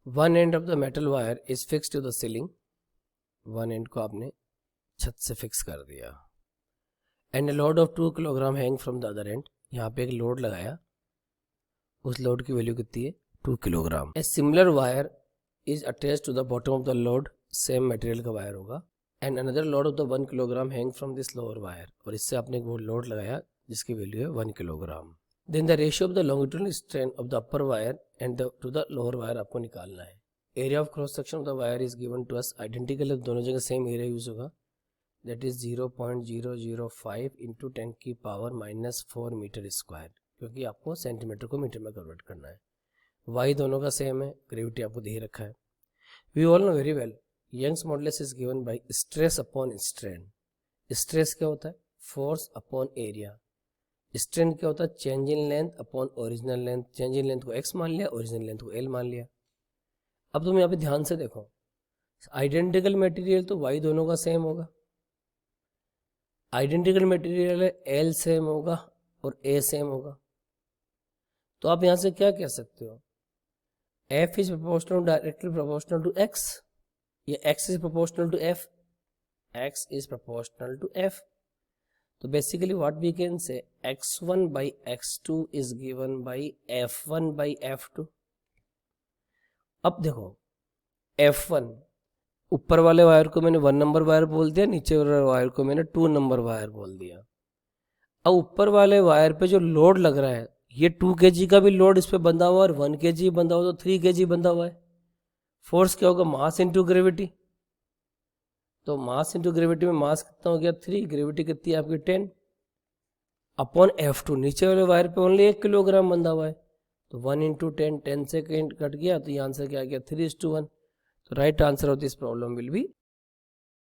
One end of the metal wire is fixed to the ceiling, one end को आपने छत से fix कर दिया। And a load of 2 kilogram hang from the other end, यहाँ पे एक लोड लगाया, उस लोड की वैल्यू कितनी है 2 kilogram. A similar wire is attach to the bottom of the load, same material का वायर होगा। And another load of the 1 kilogram hang from this lower wire, और इससे आपने वो लोड लगाया जिसकी वैल्यू है 1 kilogram. Then the ratio of the longitudinal strain of the upper wire and to the lower wire आपको निकालना है। Area of cross section of the wire is given to us, identical दोनों जगह same area use होगा, that is 0.005 into 10 की power -4 metre square, क्योंकि आपको centimetre को मीटर में कन्वर्ट करना है। वाई दोनों का सेम है, ग्रेविटी आपको दे रखा है। We all know very well Young's modulus is given by stress upon strain. Stress क्या होता है? Force upon area. स्ट्रेन क्या होता है? Change in length upon original length. Change in length को x मान लिया, ओरिजिनल लेंथ को l मान लिया। अब तुम यहाँ पे ध्यान से देखो, आइडेंटिकल मटेरियल तो y दोनों का सेम होगा, आइडेंटिकल मटेरियल है l सेम होगा और a सेम होगा। तो आप यहाँ से क्या कह सकते हो? f is proportional directly proportional to x, या x is proportional to f, x is proportional to f। तो basically what we can say x1 by x2 is given by f1 by f2। अब देखो f1, ऊपर वाले wire को मैंने 1 number wire बोल दिया, नीचे वाले वायर को मैंने 2 नंबर वायर बोल दिया। अब ऊपर वाले वायर पे जो लोड लग रहा है, ये 2 kg का भी लोड इस पे बंधा हुआ है और 1 kg बंधा हुआ, तो 3 kg बंधा हुआ है। फोर्स क्या होगा? Mass into gravity. तो मास इंटू ग्रेविटी में मास कितना हो गया 3, ग्रेविटी कितनी है आपकी 10 अपॉन f2। नीचे वाले वायर पे ओनली 1 किलोग्राम बंधा हुआ है, तो 1 इंटू 10, 10 से कट गया, तो ये आंसर क्या आ गया 3:1। तो right answer of this problem will be